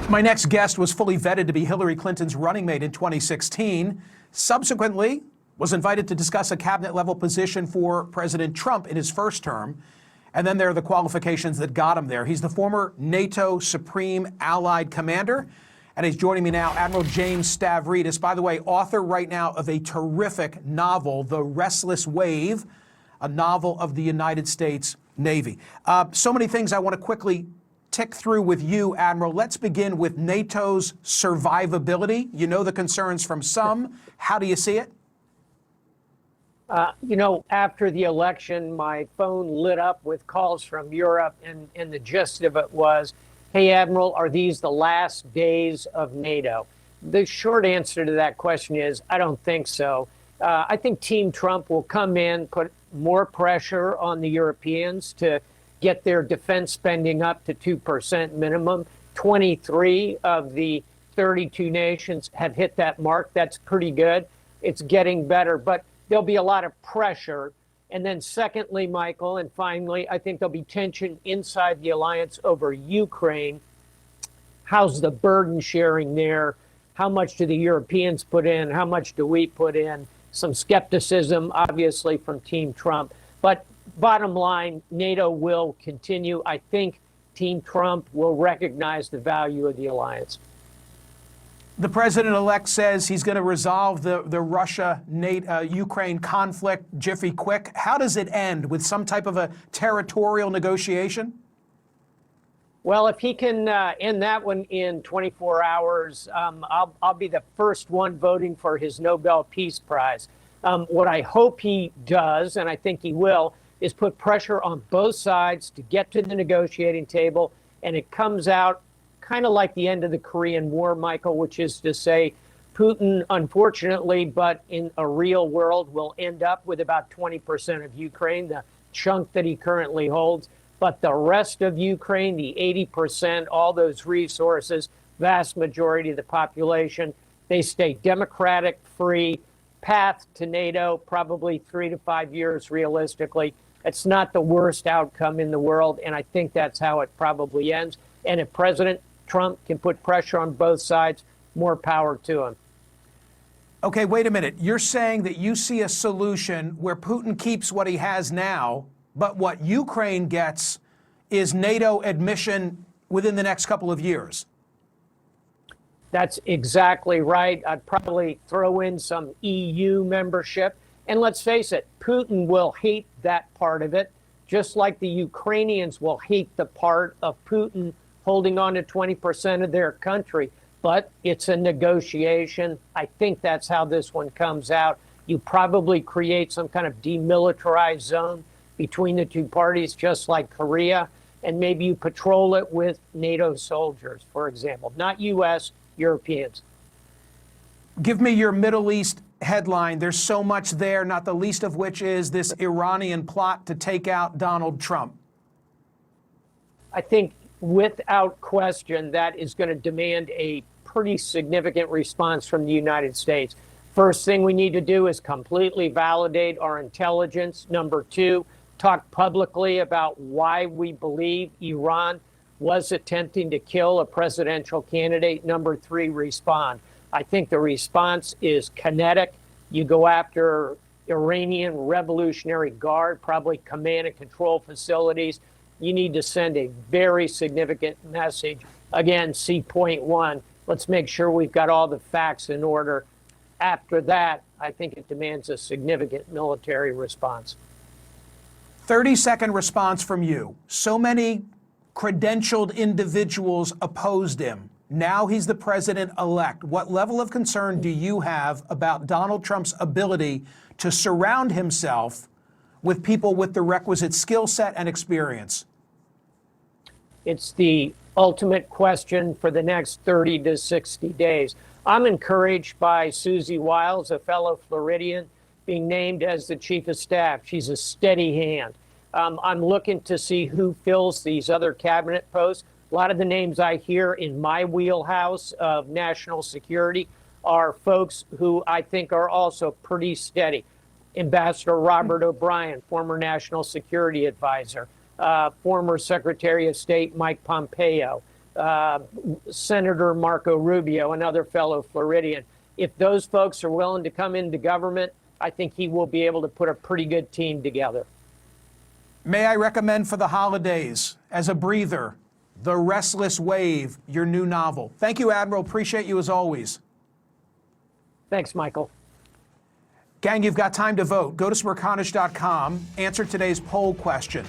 My next guest was fully vetted to be Hillary Clinton's running mate in 2016. Subsequently, was invited to discuss a cabinet-level position for President Trump in his first term. And then there are the qualifications that got him there. He's the former NATO Supreme Allied Commander. And he's joining me now, Admiral James Stavridis, by the way, author right now of a terrific novel, The Restless Wave, a novel of the United States Navy. So many things I want to quickly tick through with you, Admiral. Let's begin with NATO's survivability. You know the concerns from some. How do you see it? After the election, my phone lit up with calls from Europe, and the gist of it was, hey, Admiral, are these the last days of NATO? The short answer to that question is, I don't think so. I think Team Trump will come in, put more pressure on the Europeans to get their defense spending up to 2% minimum. 23 of the 32 nations have hit that mark. That's pretty good. It's getting better, but there'll be a lot of pressure. And then secondly, Michael, and finally, I think there'll be tension inside the alliance over Ukraine. How's the burden sharing there? How much do the Europeans put in? How much do we put in? Some skepticism, obviously, from Team Trump. But bottom line, NATO will continue. I think Team Trump will recognize the value of the alliance. The president-elect says he's going to resolve the Russia-Ukraine conflict jiffy quick. How does it end? With some type of a territorial negotiation? Well, if he can end that one in 24 hours, I'll be the first one voting for his Nobel Peace Prize. What I hope he does, and I think he will, is put pressure on both sides to get to the negotiating table, and it comes out kind of like the end of the Korean War, Michael, which is to say Putin, unfortunately, but in a real world, will end up with about 20% of Ukraine, the chunk that he currently holds. But the rest of Ukraine, the 80%, all those resources, vast majority of the population, they stay democratic, free, path to NATO, probably 3 to 5 years realistically. It's not the worst outcome in the world, and I think that's how it probably ends. And if President Trump can put pressure on both sides, more power to him. Okay, wait a minute. You're saying that you see a solution where Putin keeps what he has now, but what Ukraine gets is NATO admission within the next couple of years. That's exactly right. I'd probably throw in some EU membership. And let's face it, Putin will hate that part of it, just like the Ukrainians will hate the part of Putin holding on to 20% of their country. But it's a negotiation. I think that's how this one comes out. You probably create some kind of demilitarized zone between the two parties, just like Korea, and maybe you patrol it with NATO soldiers, for example, not U.S., Europeans. Give me your Middle East headline. There's so much there, not the least of which is this Iranian plot to take out Donald Trump. I think without question, that is going to demand a pretty significant response from the United States. First thing we need to do is completely validate our intelligence. Number two, talk publicly about why we believe Iran was attempting to kill a presidential candidate. Number three, respond. I think the response is kinetic. You go after Iranian Revolutionary Guard, probably command and control facilities. You need to send a very significant message. Again, see point one. Let's make sure we've got all the facts in order. After that, I think it demands a significant military response. 30-second response from you. So many credentialed individuals opposed him. Now he's the president-elect. What level of concern do you have about Donald Trump's ability to surround himself with people with the requisite skill set and experience? It's the ultimate question for the next 30 to 60 days. I'm encouraged by Susie Wiles, a fellow Floridian, being named as the chief of staff. She's a steady hand. I'm looking to see who fills these other cabinet posts. A lot of the names I hear in my wheelhouse of national security are folks who I think are also pretty steady. Ambassador Robert O'Brien, former national security advisor, former Secretary of State Mike Pompeo, Senator Marco Rubio, another fellow Floridian. If those folks are willing to come into government, I think he will be able to put a pretty good team together. May I recommend for the holidays, as a breather, The Restless Wave, your new novel. Thank you, Admiral. Appreciate you as always. Thanks, Michael. Gang, you've got time to vote. Go to Smerconish.com. Answer today's poll question.